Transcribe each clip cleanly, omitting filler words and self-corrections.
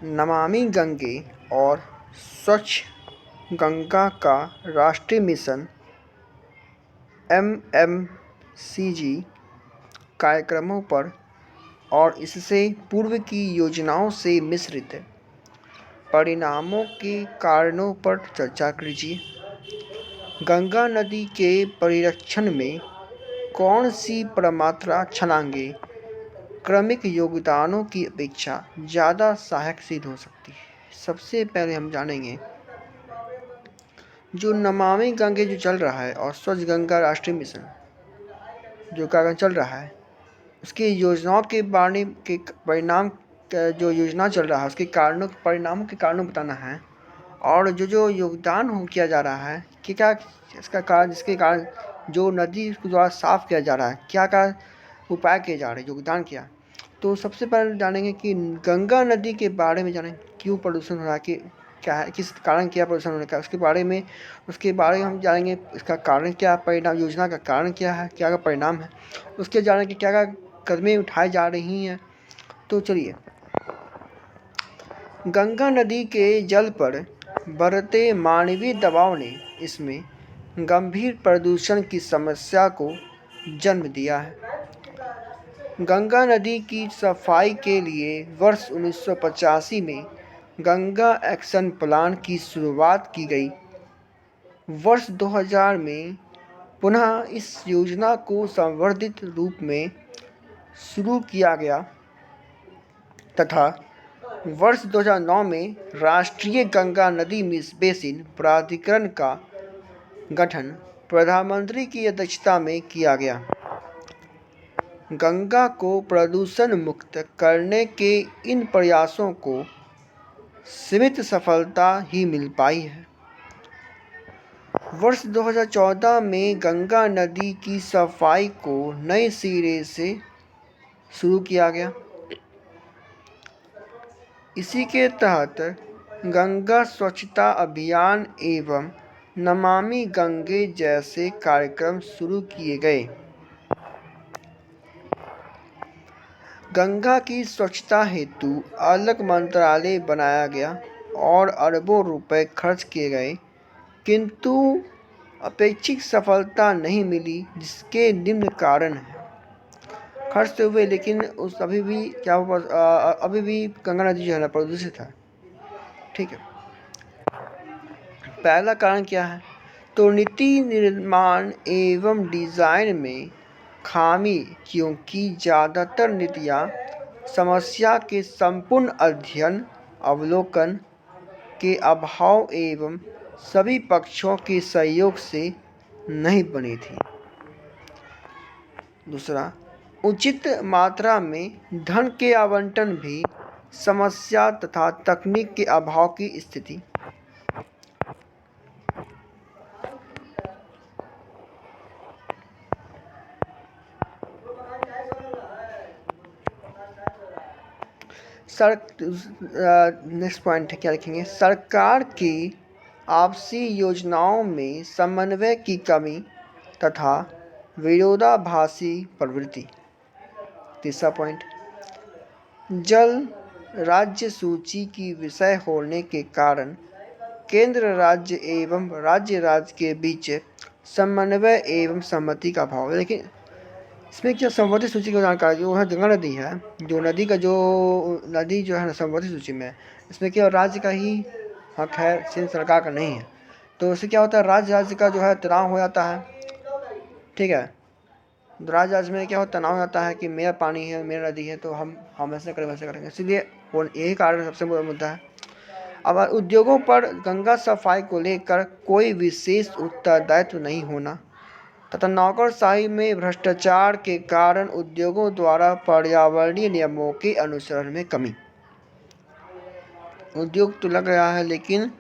नमामि गंगे और स्वच्छ गंगा का राष्ट्रीय मिशन एमएमसीजी कार्यक्रमों पर और इससे पूर्व की योजनाओं से मिश्रित परिणामों के कारणों पर चर्चा कीजिए। गंगा नदी के परिरक्षण में कौन सी प्रमात्रा छलांगें क्रमिक योगदानों की अपेक्षा ज़्यादा सहायक सिद्ध हो सकती है? सबसे पहले हम जानेंगे जो नमामि गंगे जो चल रहा है और स्वच्छ गंगा राष्ट्रीय मिशन जो कार्यक्रम चल रहा है उसकी योजनाओं के बारे के परिणाम जो योजना चल रहा है उसके कारणों परिणामों के कारणों बताना है और जो योगदान हो किया जा रहा है कि क्या इसका कारण जिसके कारण जो नदी को द्वारा साफ किया जा रहा है क्या उपाय किए जा रहे हैं योगदान क्या। तो सबसे पहले जानेंगे कि गंगा नदी के बारे में जानें क्यों प्रदूषण हो रहा है कि क्या है किस कारण क्या प्रदूषण होने का उसके बारे में हम जानेंगे इसका कारण क्या परिणाम योजना का कारण क्या है क्या का परिणाम है उसके जानेंगे क्या क्या कदमें उठाई जा रही हैं। तो चलिए गंगा नदी के जल पर बढ़ते मानवीय दबाव ने इसमें गंभीर प्रदूषण की समस्या को जन्म दिया है। गंगा नदी की सफाई के लिए वर्ष 1985 में गंगा एक्शन प्लान की शुरुआत की गई। वर्ष 2000 में पुनः इस योजना को संवर्धित रूप में शुरू किया गया तथा वर्ष 2009 में राष्ट्रीय गंगा नदी बेसिन प्राधिकरण का गठन प्रधानमंत्री की अध्यक्षता में किया गया। गंगा को प्रदूषण मुक्त करने के इन प्रयासों को सीमित सफलता ही मिल पाई है। वर्ष 2014 में गंगा नदी की सफाई को नए सिरे से शुरू किया गया। इसी के तहत गंगा स्वच्छता अभियान एवं नमामि गंगे जैसे कार्यक्रम शुरू किए गए। गंगा की स्वच्छता हेतु अलग मंत्रालय बनाया गया और अरबों रुपए खर्च किए गए किंतु अपेक्षित सफलता नहीं मिली जिसके निम्न कारण हैं। खर्च तो हुए लेकिन उस अभी भी गंगा नदी जो है ना प्रदूषित है। ठीक है, पहला कारण क्या है तो नीति निर्माण एवं डिजाइन में खामी क्योंकि ज़्यादातर नीतियाँ समस्या के संपूर्ण अध्ययन अवलोकन के अभाव एवं सभी पक्षों के सहयोग से नहीं बनी थी। दूसरा, उचित मात्रा में धन के आवंटन भी समस्या तथा तकनीक के अभाव की स्थिति। नेक्स्ट पॉइंट है क्या लिखेंगे सरकार की आपसी योजनाओं में समन्वय की कमी तथा विरोधाभासी प्रवृत्ति। तीसरा पॉइंट, जल राज्य सूची की विषय होने के कारण केंद्र राज्य एवं राज्य के बीच समन्वय एवं सहमति का अभाव है। लेकिन इसमें क्या संवर्धित सूची की जानकारी जो है गंगा नदी है जो नदी जो है ना संवर्धित सूची में इसमें क्या राज्य का ही हक है केंद्र सरकार का नहीं है। तो इससे क्या होता है राज्य का जो है तनाव हो जाता है। ठीक है, राज्य में क्या होता तनाव हो जाता है कि मेरा पानी है मेरा नदी है तो हम ऐसे करें वैसे करेंगे इसलिए यही कारण सबसे बड़ा मुद्दा है। अब उद्योगों पर गंगा सफाई को लेकर कोई विशेष उत्तरदायित्व नहीं होना तथा नौकरशाही में भ्रष्टाचार के कारण उद्योगों द्वारा पर्यावरणीय नियमों के अनुसरण में कमी। उद्योग तो लग रहा है लेकिन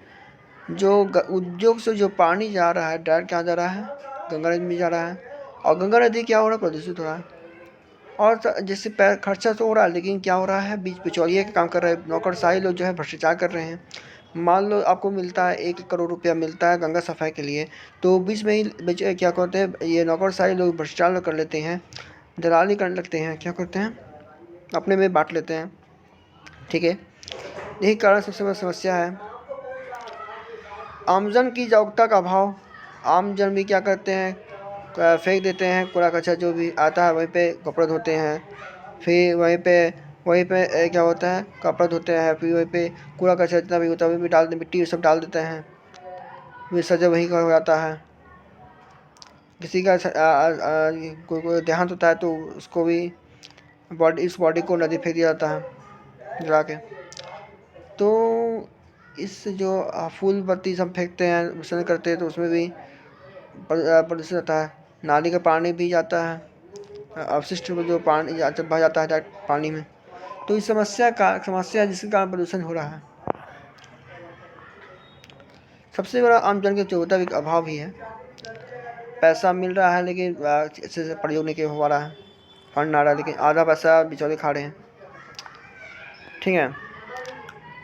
जो उद्योग से जो पानी जा रहा है डायरेक्ट कहाँ जा रहा है गंगा नदी में जा रहा है और गंगा नदी क्या हो रहा है प्रदूषित हो रहा है। और जैसे खर्चा तो हो रहा है लेकिन क्या हो रहा है बीच बिचौलिए का काम कर रहे हैं नौकरशाही लोग जो है भ्रष्टाचार कर रहे हैं। मान लो आपको मिलता है 1 करोड़ रुपया मिलता है गंगा सफाई के लिए तो बीच में ही क्या करते हैं ये नौकरशाही लोग भ्रष्टाचार कर लेते हैं दलाली करने लगते हैं क्या करते हैं अपने में बांट लेते हैं। ठीक है, यही कारण सबसे बड़ी समस्या है। आमजन की जागरूकता का अभाव। आमजन भी क्या करते हैं, फेंक देते हैं कूड़ा कचरा, जो भी आता है वहीं पे कपड़े धोते हैं, फिर वहीं पे क्या होता है, कपड़ा धोते हैं, फिर वहीं पे कूड़ा कचरा जितना भी होता है वहीं पे डाल मिट्टी सब डाल देते हैं, विसर्जन वहीं का हो जाता है। किसी का कोई देहांत होता है तो उसको भी इस बॉडी को नदी फेंक दिया जाता है जला के। तो इस जो फूल बत्ती सब फेंकते हैं, विसर्जन करते हैं, तो उसमें भी प्रदूषण होता है। नाली का पानी भी जाता है, अवशिष्ट जो पानी बह जाता है डायरेक्ट पानी में। तो इस समस्या जिसके कारण प्रदूषण हो रहा है। सबसे बड़ा आमजन की चौथा भी अभाव ही है। पैसा मिल रहा है लेकिन अच्छे से प्रयोग नहीं हो रहा है, फंड आ रहा है लेकिन आधा पैसा बिचौलिए खा रहे हैं। ठीक है,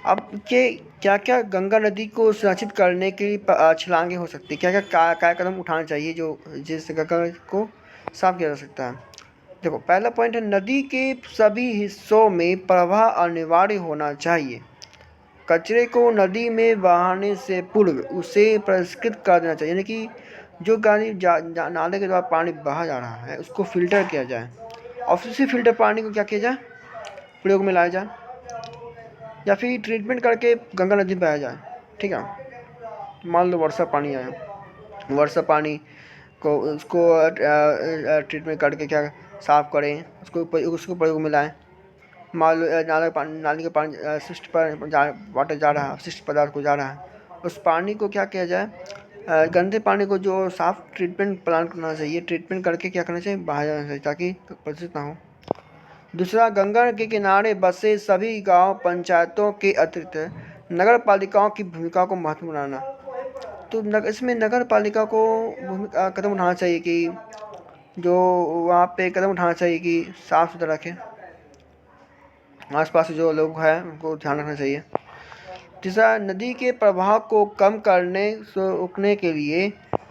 अब के क्या क्या गंगा नदी को सुरक्षित करने के लिए छलांगे हो सकती है, क्या क्या कदम उठाना चाहिए जो जिससे गंगा को साफ किया जा सकता है। देखो, पहला पॉइंट है, नदी के सभी हिस्सों में प्रवाह अनिवार्य होना चाहिए। कचरे को नदी में बहाने से पूर्व उसे परिष्कृत कर देना चाहिए, यानी कि जो नाले के द्वारा पानी बहा जा रहा है उसको फिल्टर किया जाए और उसी फिल्टर पानी को क्या किया जाए, प्रयोग में लाया जाए, या फिर ट्रीटमेंट करके गंगा नदी में बहाया जाए। ठीक है, मान लो वर्षा पानी आया, वर्षा पानी को उसको ट्रीटमेंट करके क्या साफ करें, उसको प्रयोग में लाएँ। मान लो नाली का पानी अपशिष्ट वाटर जा रहा है, अपशिष्ट पदार्थ को जा रहा है, उस पानी को क्या किया जाए, गंदे पानी को जो साफ ट्रीटमेंट प्लांट करना चाहिए, ट्रीटमेंट करके क्या करना चाहिए, बहाया जाना चाहिए ताकि प्रदूषित ना हो। दूसरा, गंगा के किनारे बसे सभी गांव पंचायतों के अतिरिक्त नगर पालिकाओं की भूमिका को महत्वपूर्ण बनाना। तो इसमें नगर पालिका को कदम उठाना चाहिए कि जो वहाँ पे कदम उठाना चाहिए कि साफ सुथरा रखें, आसपास जो लोग हैं उनको ध्यान रखना चाहिए। तीसरा, नदी के प्रवाह को कम करने रोकने के लिए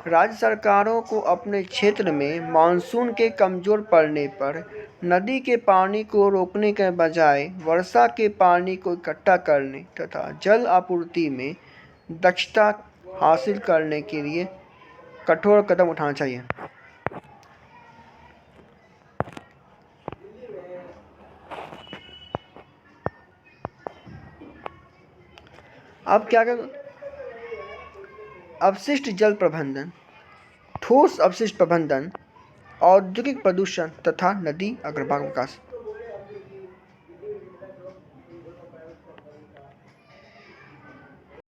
राज्य सरकारों को अपने क्षेत्र में मानसून के कमज़ोर पड़ने पर नदी के पानी को रोकने के बजाय वर्षा के पानी को इकट्ठा करने तथा जल आपूर्ति में दक्षता हासिल करने के लिए कठोर कदम उठाना चाहिए। अब क्या कर, अपशिष्ट जल प्रबंधन, ठोस अपशिष्ट प्रबंधन, औद्योगिक प्रदूषण तथा नदी अग्रभाग विकास।